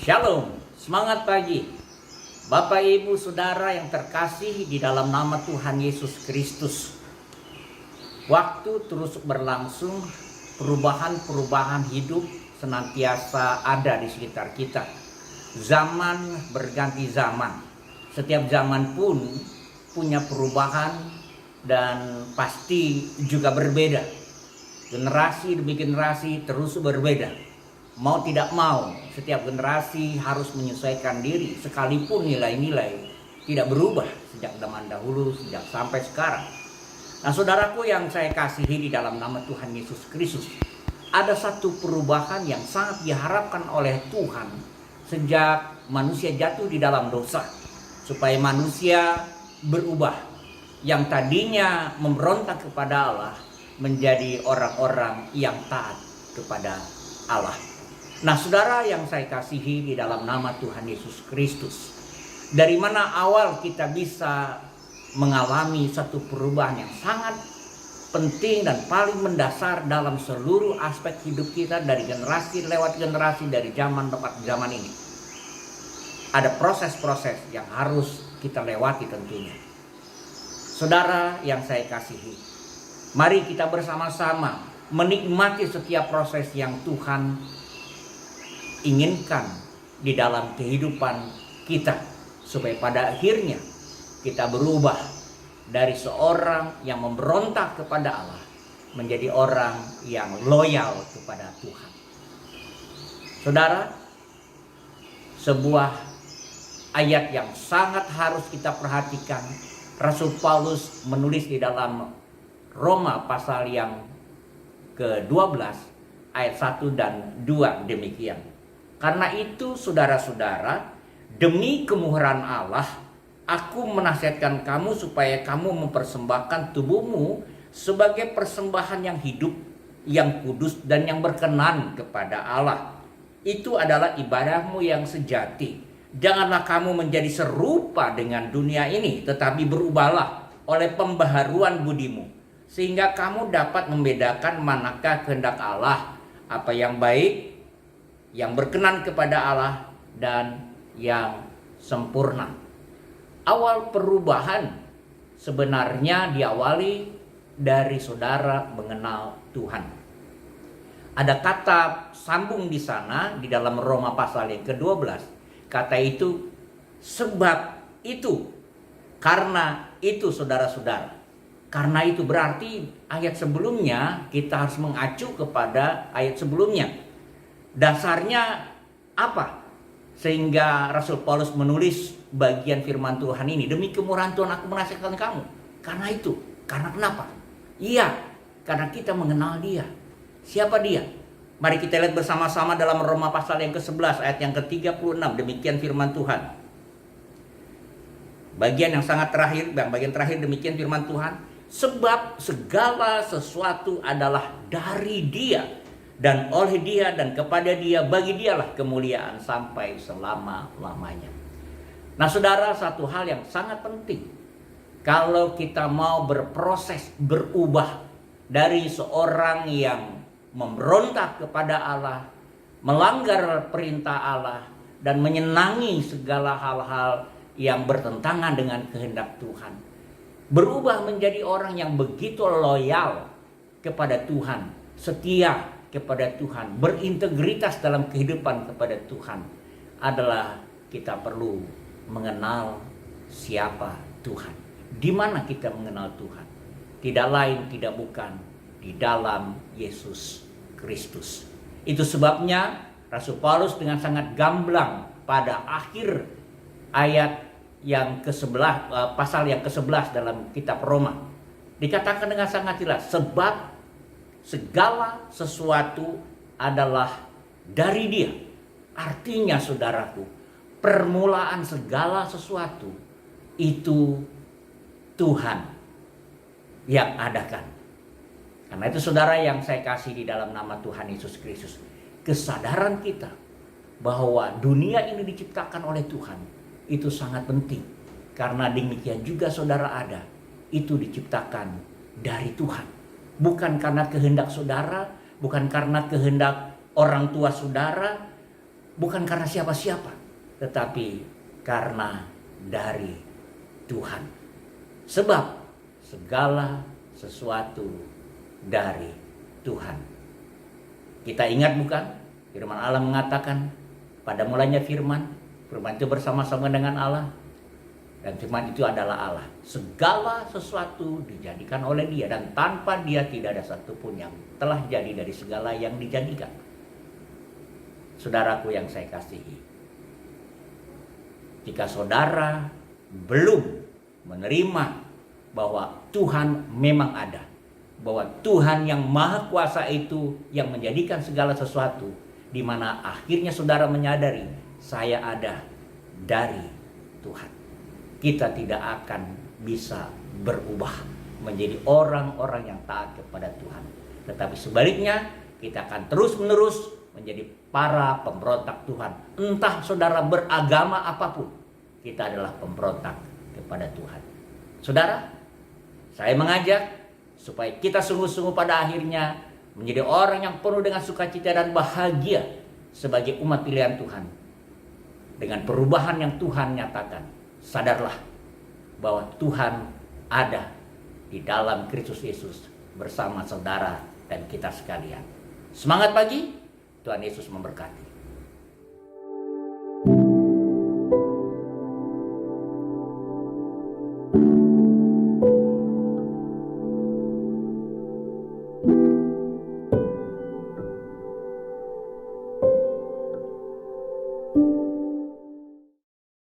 Shalom, semangat pagi. Bapak, Ibu, Saudara yang terkasih di dalam nama Tuhan Yesus Kristus. Waktu terus berlangsung, perubahan-perubahan hidup senantiasa ada di sekitar kita. Zaman berganti zaman. Setiap zaman pun punya perubahan dan pasti juga berbeda. Generasi demi generasi terus berbeda. Mau tidak mau, setiap generasi harus menyesuaikan diri sekalipun nilai-nilai tidak berubah sejak zaman dahulu, sejak sampai sekarang. Nah, saudaraku yang saya kasihi di dalam nama Tuhan Yesus Kristus, ada satu perubahan yang sangat diharapkan oleh Tuhan sejak manusia jatuh di dalam dosa, supaya manusia berubah. Yang tadinya memberontak kepada Allah menjadi orang-orang yang taat kepada Allah. Nah, saudara yang saya kasihi di dalam nama Tuhan Yesus Kristus, dari mana awal kita bisa mengalami satu perubahan yang sangat penting dan paling mendasar dalam seluruh aspek hidup kita, dari generasi lewat generasi, dari zaman lewat zaman ini. Ada proses-proses yang harus kita lewati tentunya. Saudara yang saya kasihi, mari kita bersama-sama menikmati setiap proses yang Tuhan inginkan di dalam kehidupan kita, supaya pada akhirnya kita berubah dari seorang yang memberontak kepada Allah menjadi orang yang loyal kepada Tuhan. Saudara, sebuah ayat yang sangat harus kita perhatikan, Rasul Paulus menulis di dalam Roma pasal yang ke-12 ayat 1 dan 2 demikian. Karena itu saudara-saudara, demi kemurahan Allah, aku menasihatkan kamu supaya kamu mempersembahkan tubuhmu sebagai persembahan yang hidup, yang kudus dan yang berkenan kepada Allah. Itu adalah ibadahmu yang sejati. Janganlah kamu menjadi serupa dengan dunia ini, tetapi berubahlah oleh pembaharuan budimu, sehingga kamu dapat membedakan manakah kehendak Allah, apa yang baik, yang berkenan kepada Allah, dan yang sempurna. Awal perubahan sebenarnya diawali dari saudara mengenal Tuhan. Ada kata sambung di sana di dalam Roma pasal yang ke-12. Kata itu, sebab itu, karena itu saudara-saudara. Karena itu berarti ayat sebelumnya kita harus mengacu kepada ayat sebelumnya. Dasarnya apa? Sehingga Rasul Paulus menulis bagian firman Tuhan ini, demi kemurahan Tuhan aku menasihatkan kamu. Karena itu. Karena kenapa? Iya, karena kita mengenal Dia. Siapa Dia? Mari kita lihat bersama-sama dalam Roma pasal yang ke-11 ayat yang ke-36. Demikian firman Tuhan. Bagian yang sangat terakhir, bagian terakhir demikian firman Tuhan. Sebab segala sesuatu adalah dari Dia, dan oleh Dia dan kepada Dia, bagi Dialah kemuliaan sampai selama-lamanya. Nah, saudara, satu hal yang sangat penting, kalau kita mau berproses berubah dari seorang yang memberontak kepada Allah, melanggar perintah Allah, dan menyenangi segala hal-hal yang bertentangan dengan kehendak Tuhan, berubah menjadi orang yang begitu loyal kepada Tuhan, setia kepada Tuhan, berintegritas dalam kehidupan kepada Tuhan, adalah kita perlu mengenal siapa Tuhan. Di mana kita mengenal Tuhan? Tidak lain, tidak bukan, di dalam Yesus Kristus. Itu sebabnya Rasul Paulus dengan sangat gamblang pada akhir ayat yang ke-11, pasal yang ke-11 dalam kitab Roma, dikatakan dengan sangat jelas, sebab segala sesuatu adalah dari Dia. Artinya saudaraku, permulaan segala sesuatu itu Tuhan yang adakan. Karena itu saudara yang saya kasih di dalam nama Tuhan Yesus Kristus, kesadaran kita bahwa dunia ini diciptakan oleh Tuhan itu sangat penting. Karena demikian juga saudara ada, itu diciptakan dari Tuhan. Bukan karena kehendak saudara, bukan karena kehendak orang tua saudara, bukan karena siapa-siapa, tetapi karena dari Tuhan. Sebab segala sesuatu dari Tuhan. Kita ingat bukan? Firman Allah mengatakan, pada mulanya firman itu bersama-sama dengan Allah, dan firman itu adalah Allah. Segala sesuatu dijadikan oleh Dia, dan tanpa Dia tidak ada satupun yang telah jadi dari segala yang dijadikan. Saudaraku yang saya kasihi, jika saudara belum menerima bahwa Tuhan memang ada, bahwa Tuhan yang Maha Kuasa itu yang menjadikan segala sesuatu, di mana akhirnya saudara menyadari, saya ada dari Tuhan, kita tidak akan bisa berubah menjadi orang-orang yang taat kepada Tuhan. Tetapi sebaliknya, kita akan terus-menerus menjadi para pemberontak Tuhan. Entah saudara beragama apapun, kita adalah pemberontak kepada Tuhan. Saudara, saya mengajak supaya kita sungguh-sungguh pada akhirnya menjadi orang yang penuh dengan sukacita dan bahagia sebagai umat pilihan Tuhan. Dengan perubahan yang Tuhan nyatakan, sadarlah bahwa Tuhan ada di dalam Kristus Yesus bersama saudara dan kita sekalian. Semangat pagi, Tuhan Yesus memberkati.